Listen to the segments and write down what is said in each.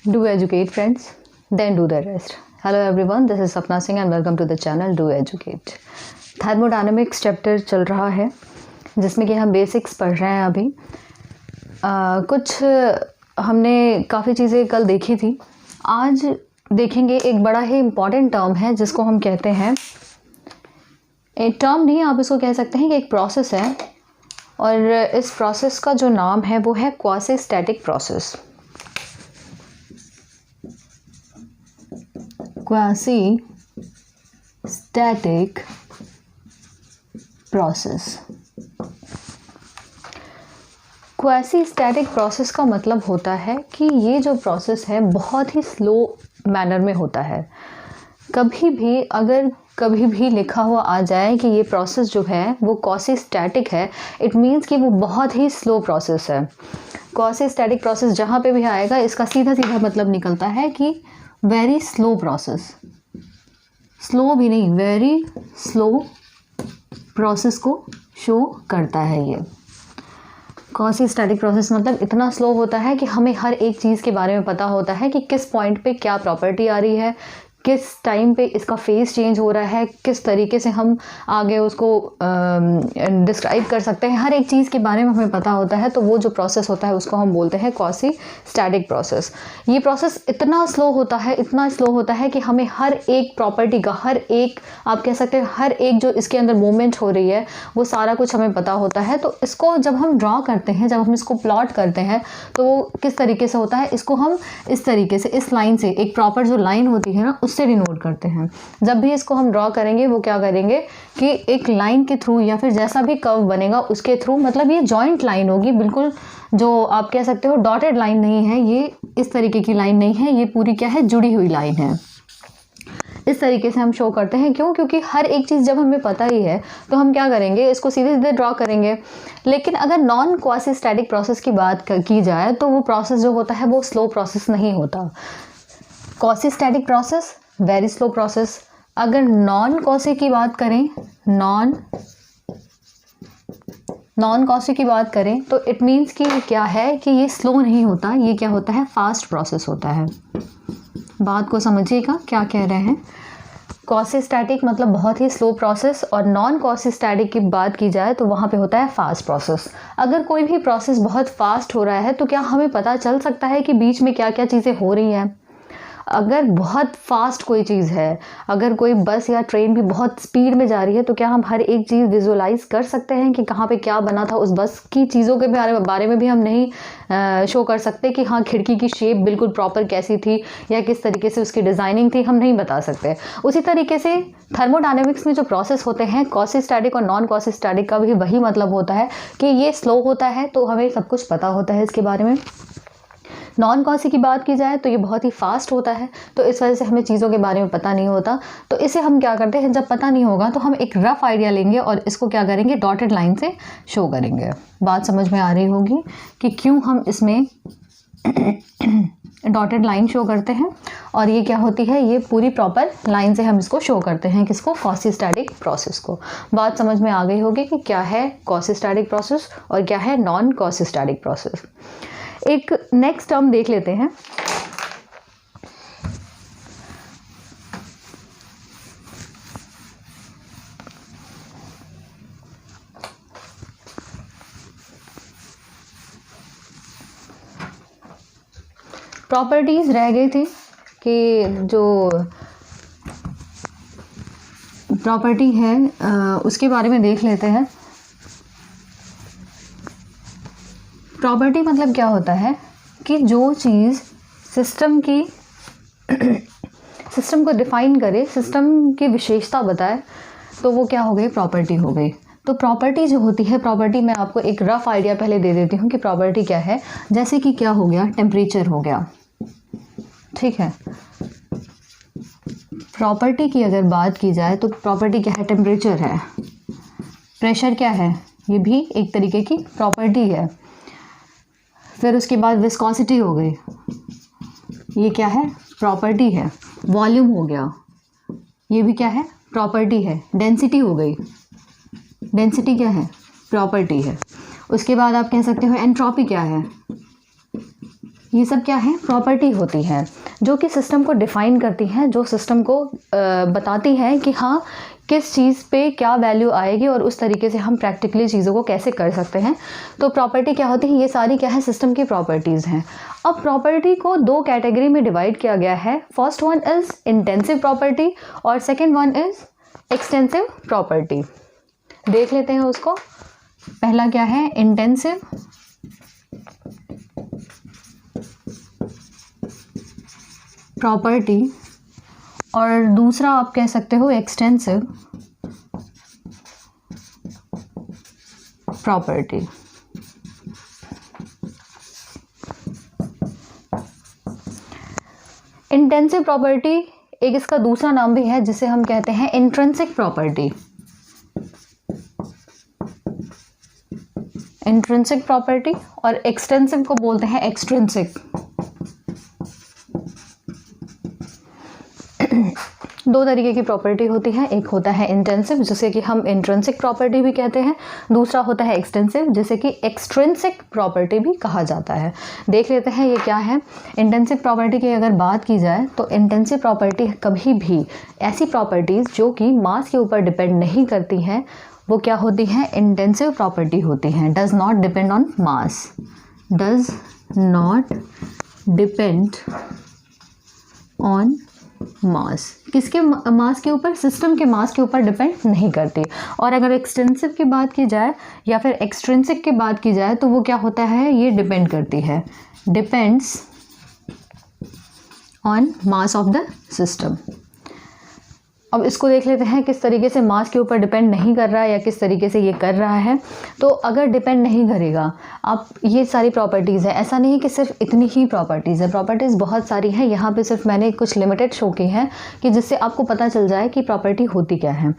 Do educate friends, then do the rest. Hello everyone, this is Sapna Singh and welcome to the channel Do Educate. Thermodynamics chapter चल रहा है जिसमें कि हम basics पढ़ रहे हैं अभी। कुछ हमने काफ़ी चीज़ें कल देखी थी, आज देखेंगे एक बड़ा ही इम्पॉर्टेंट टर्म है जिसको हम कहते हैं, एक टर्म नहीं आप इसको कह सकते हैं कि एक प्रोसेस है, और इस प्रोसेस का जो नाम है वो है quasi static process. Quasi static process. Quasi static process का मतलब होता है कि ये जो प्रोसेस है बहुत ही स्लो मैनर में होता है। कभी भी लिखा हुआ आ जाए कि ये प्रोसेस जो है वो क्वासी स्टैटिक है, इट मीन्स कि वो बहुत ही स्लो प्रोसेस है। क्वासी स्टैटिक प्रोसेस जहाँ पे भी आएगा इसका सीधा सीधा मतलब निकलता है कि वेरी स्लो प्रोसेस, स्लो भी नहीं वेरी स्लो प्रोसेस को शो करता है। ये क्वासी स्टैटिक प्रोसेस मतलब इतना स्लो होता है कि हमें हर एक चीज़ के बारे में पता होता है कि किस पॉइंट पे क्या प्रॉपर्टी आ रही है, किस टाइम पे इसका फेस चेंज हो रहा है, किस तरीके से हम आगे उसको डिस्क्राइब कर सकते हैं, हर एक चीज़ के बारे में हमें पता होता है। तो वो जो प्रोसेस होता है उसको हम बोलते हैं क्वासी स्टैटिक प्रोसेस। ये प्रोसेस इतना स्लो होता है कि हमें हर एक प्रॉपर्टी का, हर एक आप कह सकते हैं हर एक जो इसके अंदर मूवमेंट हो रही है वो सारा कुछ हमें पता होता है। तो इसको जब हम ड्रॉ करते हैं, जब हम इसको प्लॉट करते हैं तो वो किस तरीके से होता है, इसको हम इस तरीके से, इस लाइन से, एक प्रॉपर जो लाइन होती है ना उससे डिनोट करते हैं। जब भी इसको हम ड्रॉ करेंगे वो क्या करेंगे कि एक लाइन के थ्रू या फिर जैसा भी कर्व बनेगा उसके थ्रू, मतलब ये जॉइंट लाइन होगी, बिल्कुल जो आप कह सकते हो डॉटेड लाइन नहीं है, ये इस तरीके की लाइन नहीं है, ये पूरी क्या है, जुड़ी हुई लाइन है। इस तरीके से हम शो करते हैं। क्यों? क्योंकि हर एक चीज़ जब हमें पता ही है तो हम क्या करेंगे, इसको सीधे सीधे ड्रॉ करेंगे। लेकिन अगर नॉन क्वासी स्टैटिक प्रोसेस की बात की जाए तो वो प्रोसेस जो होता है वो स्लो प्रोसेस नहीं होता। Quasi static process very slow process. अगर नॉन क्वासी की बात करें, नॉन क्वासी की बात करें तो इट मीन्स कि क्या है कि ये स्लो नहीं होता, ये क्या होता है, फास्ट प्रोसेस होता है। बात को समझिएगा क्या कह रहे हैं। क्वासी स्टैटिक मतलब बहुत ही स्लो प्रोसेस, और नॉन क्वासी स्टैटिक की बात की जाए तो वहाँ पे होता है फास्ट प्रोसेस। अगर कोई भी प्रोसेस बहुत फास्ट हो रहा है तो क्या हमें पता चल सकता है कि बीच में क्या क्या चीज़ें हो रही हैं? अगर बहुत फास्ट कोई चीज़ है, अगर कोई बस या ट्रेन भी बहुत स्पीड में जा रही है तो क्या हम हर एक चीज़ विजुअलाइज कर सकते हैं कि कहाँ पे क्या बना था? उस बस की चीज़ों के बारे में भी हम नहीं शो कर सकते कि हाँ खिड़की की शेप बिल्कुल प्रॉपर कैसी थी या किस तरीके से उसकी डिज़ाइनिंग थी, हम नहीं बता सकते। उसी तरीके से थर्मोडायनेमिक्स में जो प्रोसेस होते हैं क्वासी स्टैटिक और नॉन क्वासी स्टैटिक का भी वही मतलब होता है कि ये स्लो होता है तो हमें सब कुछ पता होता है इसके बारे में। नॉन क्वासी की बात की जाए तो ये बहुत ही फास्ट होता है, तो इस वजह से हमें चीज़ों के बारे में पता नहीं होता। तो इसे हम क्या करते हैं, जब पता नहीं होगा तो हम एक रफ आइडिया लेंगे और इसको क्या करेंगे, डॉटेड लाइन से शो करेंगे। बात समझ में आ रही होगी कि क्यों हम इसमें डॉटेड लाइन शो करते हैं, और ये क्या होती है, ये पूरी प्रॉपर लाइन से हम इसको शो करते हैं, किसको, क्वासी स्टैटिक प्रोसेस को। बात समझ में आ गई होगी कि क्या है क्वासी स्टैटिक प्रोसेस और क्या है नॉन क्वासी स्टैटिक प्रोसेस। एक नेक्स्ट टर्म देख लेते हैं। प्रॉपर्टीज रह गई थी कि जो प्रॉपर्टी है उसके बारे में देख लेते हैं। प्रॉपर्टी मतलब क्या होता है कि जो चीज़ सिस्टम को डिफाइन करे, सिस्टम की विशेषता बताए, तो वो क्या हो गई, प्रॉपर्टी हो गई। तो प्रॉपर्टी जो होती है, प्रॉपर्टी मैं आपको एक रफ आइडिया पहले दे देती हूँ कि प्रॉपर्टी क्या है। जैसे कि क्या हो गया, टेम्परेचर हो गया, ठीक है। प्रॉपर्टी की अगर बात की जाए तो प्रॉपर्टी क्या है, टेम्परेचर है। प्रेशर क्या है, ये भी एक तरीके की प्रॉपर्टी है। फिर उसके बाद विस्कोसिटी हो गई, ये क्या है, प्रॉपर्टी है। वॉल्यूम हो गया, ये भी क्या है, प्रॉपर्टी है। डेंसिटी हो गई, डेंसिटी क्या है, प्रॉपर्टी है। उसके बाद आप कह सकते हो एंट्रोपी क्या है, ये सब क्या है, प्रॉपर्टी होती है जो कि सिस्टम को डिफाइन करती हैं, जो सिस्टम को बताती हैं कि हाँ किस चीज़ पे क्या वैल्यू आएगी और उस तरीके से हम प्रैक्टिकली चीज़ों को कैसे कर सकते हैं। तो प्रॉपर्टी क्या होती है, ये सारी क्या है, सिस्टम की प्रॉपर्टीज़ हैं। अब प्रॉपर्टी को दो कैटेगरी में डिवाइड किया गया है। First one is intensive property और second one is extensive property. देख लेते हैं उसको। पहला क्या है, इंटेंसिव प्रॉपर्टी और दूसरा आप कह सकते हो एक्सटेंसिव प्रॉपर्टी। इंटेंसिव प्रॉपर्टी एक इसका दूसरा नाम भी है जिसे हम कहते हैं इंट्रिंसिक प्रॉपर्टी। इंट्रिंसिक प्रॉपर्टी और एक्सटेंसिव को बोलते हैं एक्सट्रिंसिक। दो तरीके की प्रॉपर्टी होती है, एक होता है इंटेंसिव जिसे कि हम इंट्रिंसिक प्रॉपर्टी भी कहते हैं, दूसरा होता है एक्सटेंसिव जिसे कि एक्सट्रिंसिक प्रॉपर्टी भी कहा जाता है। देख लेते हैं ये क्या है। इंटेंसिव प्रॉपर्टी की अगर बात की जाए तो इंटेंसिव प्रॉपर्टी कभी भी ऐसी प्रॉपर्टीज़ जो कि मास के ऊपर डिपेंड नहीं करती हैं वो क्या होती हैं, इंटेंसिव प्रॉपर्टी होती हैं। Does not depend on mass, does not depend on मास। किसके मास के ऊपर, सिस्टम के मास के ऊपर डिपेंड नहीं करती। और अगर एक्सटेंसिव की बात की जाए या फिर एक्सट्रिंसिक की बात की जाए तो वो क्या होता है, ये डिपेंड करती है, depends on mass of the system. अब इसको देख लेते हैं किस तरीके से मास के ऊपर डिपेंड नहीं कर रहा है या किस तरीके से ये कर रहा है। तो अगर डिपेंड नहीं करेगा, आप ये सारी प्रॉपर्टीज़ है, ऐसा नहीं कि सिर्फ इतनी ही प्रॉपर्टीज़ है, प्रॉपर्टीज़ बहुत सारी हैं। यहाँ पे सिर्फ मैंने कुछ लिमिटेड शो की हैं कि जिससे आपको पता चल जाए कि प्रॉपर्टी होती क्या है।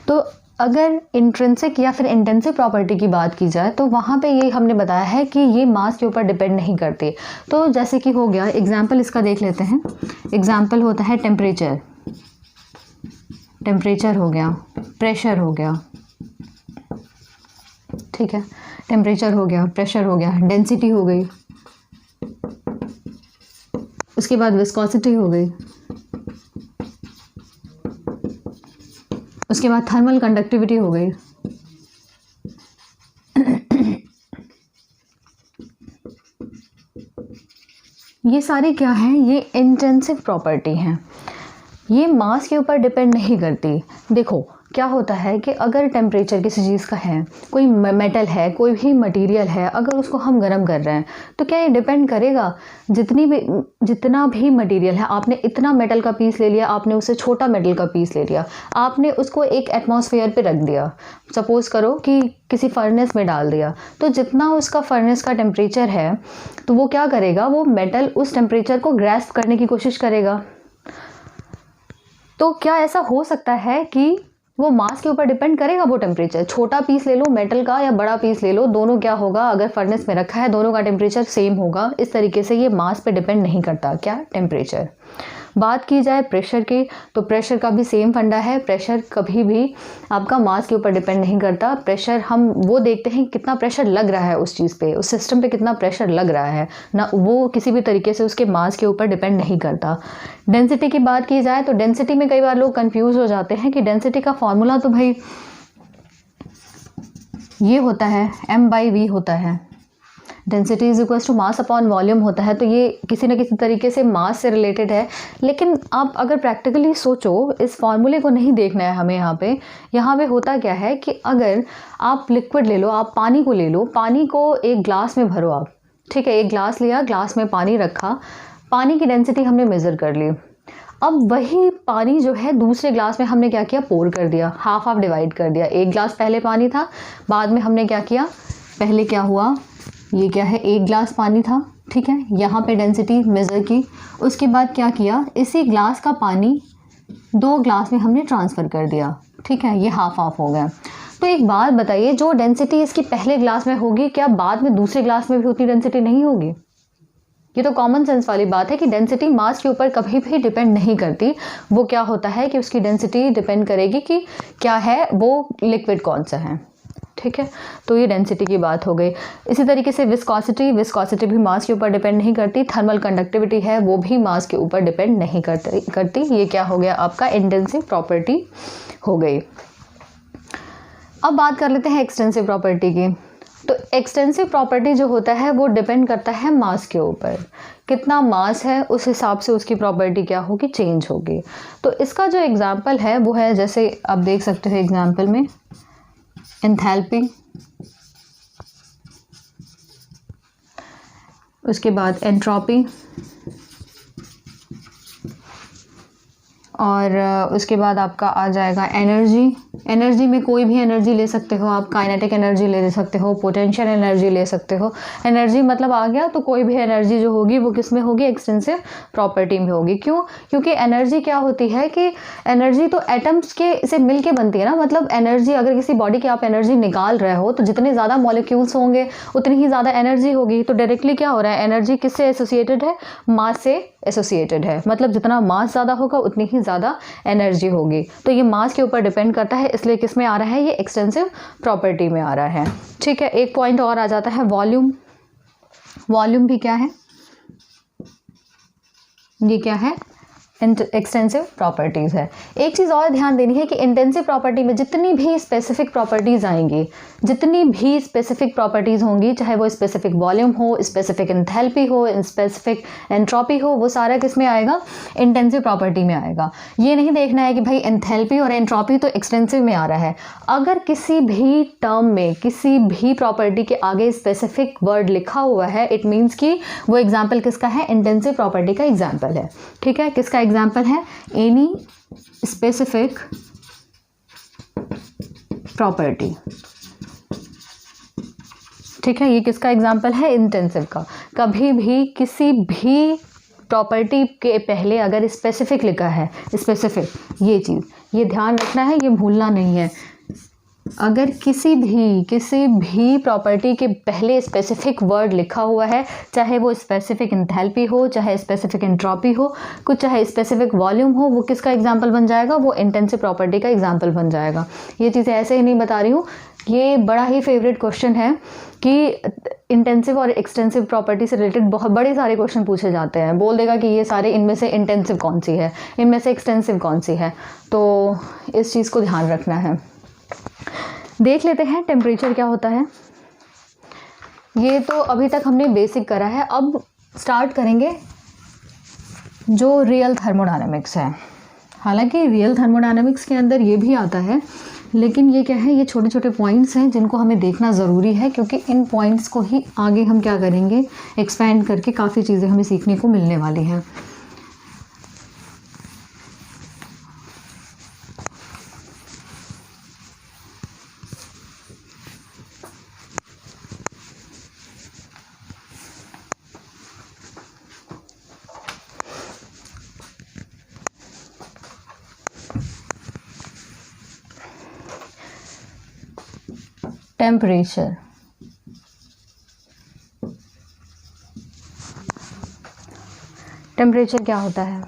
तो अगर इंट्रिंसिक या फिर इंटेंसिव प्रॉपर्टी की बात की जाए तो वहाँ पे ये हमने बताया है कि ये मास के ऊपर डिपेंड नहीं करती। तो जैसे कि हो गया, एग्जाम्पल इसका देख लेते हैं। एग्जाम्पल होता है टेम्परेचर, टेम्परेचर हो गया, प्रेशर हो गया, ठीक है, टेम्परेचर हो गया, प्रेशर हो गया, डेंसिटी हो गई, उसके बाद विस्कोसिटी हो गई, उसके बाद थर्मल कंडक्टिविटी हो गई, ये सारे क्या हैं, ये इंटेंसिव प्रॉपर्टी हैं, ये मास के ऊपर डिपेंड नहीं करती। देखो क्या होता है कि अगर टेम्परेचर किसी चीज़ का है, कोई मेटल है, कोई भी मटेरियल है, अगर उसको हम गर्म कर रहे हैं तो क्या ये डिपेंड करेगा, जितना भी मटेरियल है, आपने इतना मेटल का पीस ले लिया, आपने उससे छोटा मेटल का पीस ले लिया, आपने उसको एक एटमॉस्फेयर पे रख दिया, सपोज़ करो कि किसी फर्नेस में डाल दिया, तो जितना उसका फर्नेस का टेम्परेचर है तो वो क्या करेगा, वो मेटल उस टेम्परेचर को ग्रैस्प करने की कोशिश करेगा। तो क्या ऐसा हो सकता है कि वो मास के ऊपर डिपेंड करेगा वो टेम्परेचर? छोटा पीस ले लो मेटल का या बड़ा पीस ले लो, दोनों क्या होगा, अगर फर्नेस में रखा है दोनों का टेम्परेचर सेम होगा। इस तरीके से ये मास पे डिपेंड नहीं करता, क्या, टेम्परेचर। बात की जाए प्रेशर की तो प्रेशर का भी सेम फंडा है। प्रेशर कभी भी आपका मास के ऊपर डिपेंड नहीं करता। प्रेशर हम वो देखते हैं कितना प्रेशर लग रहा है उस चीज़ पे, उस सिस्टम पे कितना प्रेशर लग रहा है ना, वो किसी भी तरीके से उसके मास के ऊपर डिपेंड नहीं करता। डेंसिटी की बात की जाए तो डेंसिटी में कई बार लोग कंफ्यूज हो जाते हैं कि डेंसिटी का फॉर्मूला तो भाई ये होता है m/v होता है, density is equals to mass upon volume होता है, तो ये किसी न किसी तरीके से मास से रिलेटेड है। लेकिन आप अगर प्रैक्टिकली सोचो, इस फॉर्मूले को नहीं देखना है हमें। यहाँ पे होता क्या है कि अगर आप लिक्विड ले लो, आप पानी को ले लो, पानी को एक ग्लास में भरो आप, ठीक है, एक ग्लास लिया, ग्लास में पानी रखा, पानी की डेंसिटी हमने मेज़र कर ली। अब वही पानी जो है दूसरे ग्लास में हमने क्या किया, पोर कर दिया, हाफ डिवाइड कर दिया। एक ग्लास पहले पानी था, बाद में हमने क्या किया, पहले क्या हुआ, ये क्या है, एक ग्लास पानी था, ठीक है, यहाँ पे डेंसिटी मेज़र की, उसके बाद क्या किया, इसी ग्लास का पानी 2 ग्लास में हमने ट्रांसफ़र कर दिया, ठीक है, ये हाफ हो गया। तो एक बात बताइए, जो डेंसिटी इसकी पहले ग्लास में होगी क्या बाद में दूसरे ग्लास में भी उतनी डेंसिटी नहीं होगी? ये तो कॉमन सेंस वाली बात है कि डेंसिटी मास के ऊपर कभी भी डिपेंड नहीं करती। वो क्या होता है कि उसकी डेंसिटी डिपेंड करेगी कि क्या है, वो लिक्विड कौन सा है। ठीक है, तो ये डेंसिटी की बात हो गई। इसी तरीके से विस्कोसिटी भी मास के ऊपर डिपेंड नहीं करती। थर्मल कंडक्टिविटी है वो भी मास के ऊपर डिपेंड नहीं करती। ये क्या हो गया आपका इंटेंसिव प्रॉपर्टी हो गई। अब बात कर लेते हैं एक्सटेंसिव प्रॉपर्टी की। तो एक्सटेंसिव प्रॉपर्टी जो होता है वो डिपेंड करता है मास के ऊपर। कितना मास है उस हिसाब से उसकी प्रॉपर्टी क्या होगी, चेंज होगी। तो इसका जो एग्जांपल है वो है, जैसे आप देख सकते हो एग्जांपल में एंथैल्पी, उसके बाद एंट्रोपी, और उसके बाद आपका आ जाएगा एनर्जी। एनर्जी में कोई भी एनर्जी ले सकते हो आप, काइनेटिक एनर्जी ले सकते हो, पोटेंशियल एनर्जी ले सकते हो। एनर्जी मतलब आ गया तो कोई भी एनर्जी जो होगी वो किस में होगी, एक्सटेंसिव प्रॉपर्टी में होगी। क्यों? क्योंकि एनर्जी क्या होती है कि एनर्जी तो एटम्स के से मिल के बनती है ना। मतलब एनर्जी, अगर किसी बॉडी की आप एनर्जी निकाल रहे हो तो जितने ज़्यादा मॉलिक्यूल्स होंगे उतनी ही ज़्यादा एनर्जी होगी। तो डायरेक्टली क्या हो रहा है, एनर्जी किससे एसोसिएटेड है, मास से एसोसिएटेड है। मतलब जितना मास ज़्यादा होगा उतनी ही ज़्यादा एनर्जी होगी। तो ये मास के ऊपर डिपेंड करता है, इसलिए किस में आ रहा है, ये एक्सटेंसिव प्रॉपर्टी में आ रहा है। ठीक है, एक पॉइंट और आ जाता है वॉल्यूम। वॉल्यूम भी क्या है, ये क्या है, एक्सटेंसिव प्रॉपर्टीज़ है। एक चीज़ और ध्यान देनी है कि इंटेंसिव प्रॉपर्टी में जितनी भी स्पेसिफिक प्रॉपर्टीज़ आएंगी, जितनी भी स्पेसिफिक प्रॉपर्टीज़ होंगी, चाहे वो स्पेसिफिक वॉल्यूम हो, स्पेसिफिक एंथैल्पी हो, स्पेसिफिक एंट्रोपी हो, वो सारा किस में आएगा, इंटेंसिव प्रॉपर्टी में आएगा। ये नहीं देखना है कि भाई एंथैल्पी और एंट्रोपी तो एक्सटेंसिव में आ रहा है। अगर किसी भी टर्म में किसी भी प्रॉपर्टी के आगे स्पेसिफिक वर्ड लिखा हुआ है, इट मीन्स कि वो एग्जाम्पल किसका है, इंटेंसिव प्रॉपर्टी का एग्जाम्पल है। ठीक है, किसका एग्जाम्पल है, एनी स्पेसिफिक प्रॉपर्टी। ठीक है, ये किसका एग्जाम्पल है, इंटेंसिव का। कभी भी किसी भी प्रॉपर्टी के पहले अगर स्पेसिफिक लिखा है, स्पेसिफिक, ये चीज़ ये ध्यान रखना है, ये भूलना नहीं है। अगर किसी भी प्रॉपर्टी के पहले स्पेसिफिक वर्ड लिखा हुआ है, चाहे वो स्पेसिफिक एंथैल्पी हो, चाहे स्पेसिफिक एंट्रोपी हो, कुछ चाहे स्पेसिफिक वॉल्यूम हो, वो किसका एग्जाम्पल बन जाएगा, वो इंटेंसिव प्रॉपर्टी का एग्जाम्पल बन जाएगा। ये चीज़ें ऐसे ही नहीं बता रही हूँ, ये बड़ा ही फेवरेट क्वेश्चन है कि इंटेंसिव और एक्सटेंसिव प्रॉपर्टी से रिलेटेड बहुत बड़े सारे क्वेश्चन पूछे जाते हैं। बोल देगा कि ये सारे इनमें से इंटेंसिव कौन सी है, इनमें से एक्सटेंसिव कौन सी है। तो इस चीज़ को ध्यान रखना है। देख लेते हैं टेम्परेचर क्या होता है। ये तो अभी तक हमने बेसिक करा है, अब स्टार्ट करेंगे जो रियल थर्मोडायनामिक्स है। हालांकि रियल थर्मोडायनामिक्स के अंदर ये भी आता है, लेकिन ये क्या है, ये छोटे छोटे पॉइंट्स हैं जिनको हमें देखना ज़रूरी है, क्योंकि इन पॉइंट्स को ही आगे हम क्या करेंगे, एक्सपैंड करके काफ़ी चीज़ें हमें सीखने को मिलने वाली हैं। टेम्परेचर, टेम्परेचर क्या होता है,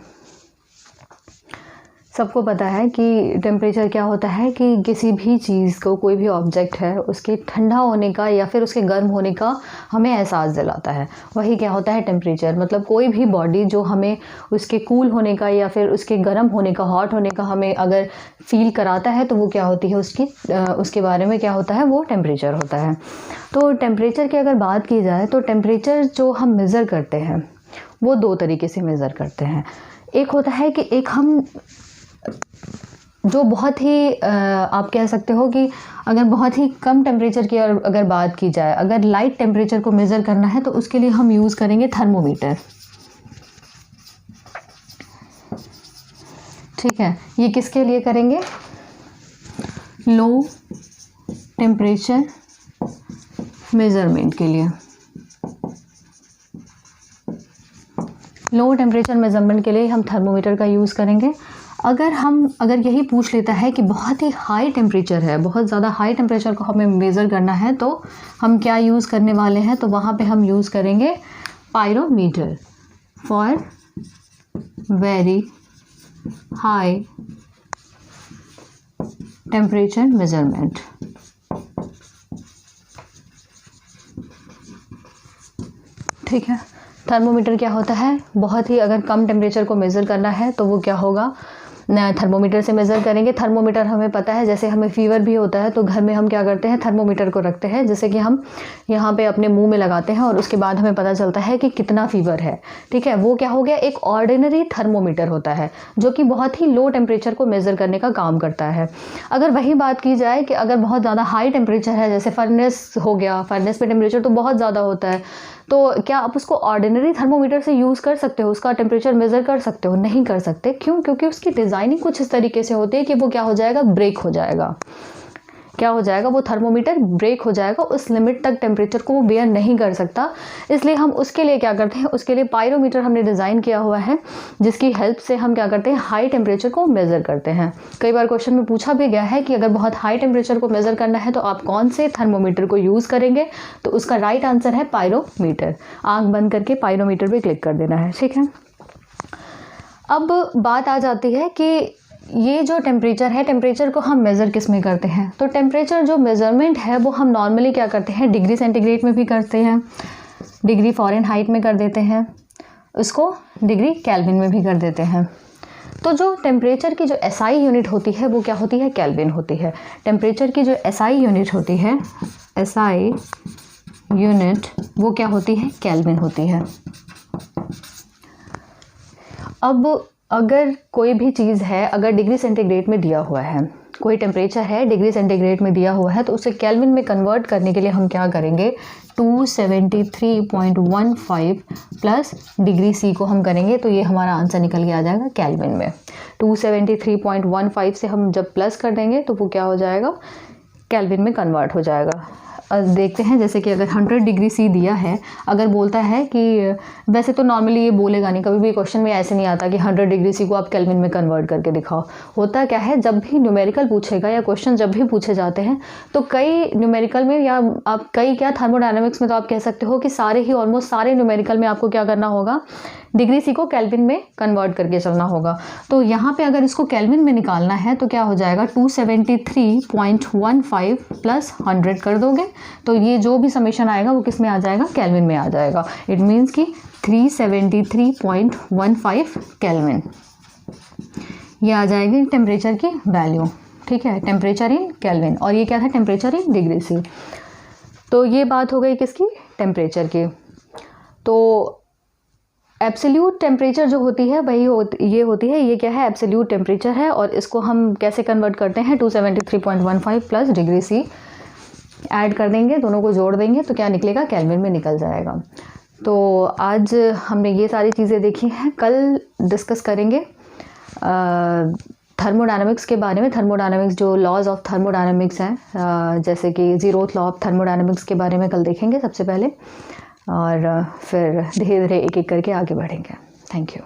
सबको पता है कि टेम्परेचर क्या होता है कि किसी भी चीज़ को, कोई भी ऑब्जेक्ट है, उसके ठंडा होने का या फिर उसके गर्म होने का हमें एहसास दिलाता है। वही क्या होता है, टेम्परेचर। मतलब कोई भी बॉडी जो हमें उसके कूल होने का या फिर उसके गर्म होने का, हॉट होने का हमें अगर फील कराता है, तो वो क्या होती है, उसके बारे में क्या होता है, वो टेम्परेचर होता है। तो टेम्परेचर की अगर बात की जाए तो टेम्परेचर जो हम मेज़र करते हैं वो दो तरीके से मेज़र करते हैं। एक होता है कि एक हम जो बहुत ही आप कह सकते हो कि अगर बहुत ही कम टेम्परेचर की अगर बात की जाए, अगर लाइट टेम्परेचर को मेज़र करना है तो उसके लिए हम यूज़ करेंगे थर्मोमीटर। ठीक है, ये किसके लिए करेंगे, लो टेम्परेचर मेज़रमेंट के लिए। लो टेम्परेचर मेज़रमेंट के लिए हम थर्मोमीटर का यूज़ करेंगे। अगर यही पूछ लेता है कि बहुत ही हाई टेम्परेचर है, बहुत ज़्यादा हाई टेम्परेचर को हमें मेज़र करना है, तो हम क्या यूज़ करने वाले हैं, तो वहाँ पे हम यूज़ करेंगे pyrometer for very high temperature measurement. ठीक है। थर्मोमीटर क्या होता है, बहुत ही अगर कम टेम्परेचर को मेज़र करना है तो वो क्या होगा, थर्मोमीटर से मेज़र करेंगे। थर्मोमीटर हमें पता है, जैसे हमें फ़ीवर भी होता है तो घर में हम क्या करते हैं, थर्मोमीटर को रखते हैं, जैसे कि हम यहाँ पे अपने मुंह में लगाते हैं और उसके बाद हमें पता चलता है कि कितना फ़ीवर है। ठीक है, वो क्या हो गया, एक ऑर्डिनरी थर्मोमीटर होता है जो कि बहुत ही लो टेम्परेचर को मेज़र करने का काम करता है। अगर वही बात की जाए कि अगर बहुत ज़्यादा हाई टेम्परेचर है, जैसे फर्नेस हो गया, फर्नेस पे टेम्परेचर तो बहुत ज़्यादा होता है, तो क्या आप उसको ऑर्डिनरी थर्मोमीटर से यूज़ कर सकते हो, उसका टेम्परेचर मेज़र कर सकते हो? नहीं कर सकते। क्यों? क्योंकि उसकी डिज़ाइनिंग कुछ इस तरीके से होती है कि वो क्या हो जाएगा, ब्रेक हो जाएगा। क्या हो जाएगा, वो थर्मोमीटर ब्रेक हो जाएगा, उस लिमिट तक टेम्परेचर को वो बेयर नहीं कर सकता। इसलिए हम उसके लिए क्या करते हैं, उसके लिए पायरोमीटर हमने डिज़ाइन किया हुआ है, जिसकी हेल्प से हम क्या करते हैं, हाई टेम्परेचर को मेज़र करते हैं। कई बार क्वेश्चन में पूछा भी गया है कि अगर बहुत हाई टेम्परेचर को मेज़र करना है तो आप कौन से थर्मोमीटर को यूज़ करेंगे, तो उसका राइट आंसर है पायरोमीटर। आँख बंद करके पायरोमीटर पर क्लिक कर देना है। ठीक है, अब बात आ जाती है कि ये जो टेम्परेचर है, टेम्परेचर को हम मेज़र किस में करते हैं, तो टेम्परेचर जो मेज़रमेंट है वो हम नॉर्मली क्या करते हैं, डिग्री सेंटीग्रेड में भी करते हैं, डिग्री फ़ारेनहाइट में कर देते हैं, उसको डिग्री केल्विन में भी कर देते हैं। तो जो टेम्परेचर की जो SI यूनिट होती है वो क्या होती है, केल्विन होती है। टेम्परेचर की जो SI यूनिट होती है, SI यूनिट वो क्या होती है, केल्विन होती है। अब अगर कोई भी चीज़ है, अगर डिग्री सेंटीग्रेड में दिया हुआ है, कोई टेम्परेचर है डिग्री सेंटीग्रेड में दिया हुआ है, तो उसे केल्विन में कन्वर्ट करने के लिए हम क्या करेंगे, 273.15 प्लस डिग्री C को हम करेंगे, तो ये हमारा आंसर निकल के आ जाएगा केल्विन में। 273.15 से हम जब प्लस कर देंगे तो वो क्या हो जाएगा, केल्विन में कन्वर्ट हो जाएगा। देखते हैं, जैसे कि अगर 100 डिग्री C दिया है, अगर बोलता है कि वैसे तो नॉर्मली ये बोलेगा नहीं, कभी भी क्वेश्चन में ऐसे नहीं आता कि 100 डिग्री C को आप केल्विन में कन्वर्ट करके दिखाओ। होता क्या है, जब भी न्यूमेरिकल पूछेगा या क्वेश्चन जब भी पूछे जाते हैं तो कई न्यूमेरिकल में या आप कई क्या थर्मोडायनामिक्स में तो आप कह सकते हो कि सारे ही ऑलमोस्ट सारे न्यूमेरिकल में आपको क्या करना होगा, डिग्री C को केल्विन में कन्वर्ट करके चलना होगा। तो यहाँ पे अगर इसको केल्विन में निकालना है तो क्या हो जाएगा, 273.15 प्लस 100 कर दोगे तो ये जो भी समेशन आएगा वो किस में आ जाएगा, केल्विन में आ जाएगा। इट मीन्स कि 373.15 केल्विन, ये आ जाएगी टेम्परेचर की वैल्यू। ठीक है, टेम्परेचर इन केल्विन, और ये क्या था, टेम्परेचर इन डिग्री C। तो ये बात हो गई किसकी, टेम्परेचर की। तो एब्सोल्यूट टेम्परेचर जो होती है वही ये होती है, ये क्या है, एब्सोल्यूट टेम्परेचर है, और इसको हम कैसे कन्वर्ट करते हैं, 273.15 प्लस डिग्री C ऐड कर देंगे, दोनों को जोड़ देंगे तो क्या निकलेगा, केल्विन में निकल जाएगा। तो आज हमने ये सारी चीज़ें देखी हैं, कल डिस्कस करेंगे थर्मोडायनामिक्स के बारे में। थर्मोडायनामिक्स जो लॉज ऑफ थर्मोडायनामिक्स हैं, जैसे कि ज़ीरोथ लॉ ऑफ थर्मोडायनामिक्स के बारे में कल देखेंगे सबसे पहले, और फिर धीरे धीरे एक एक करके आगे बढ़ेंगे। Thank you.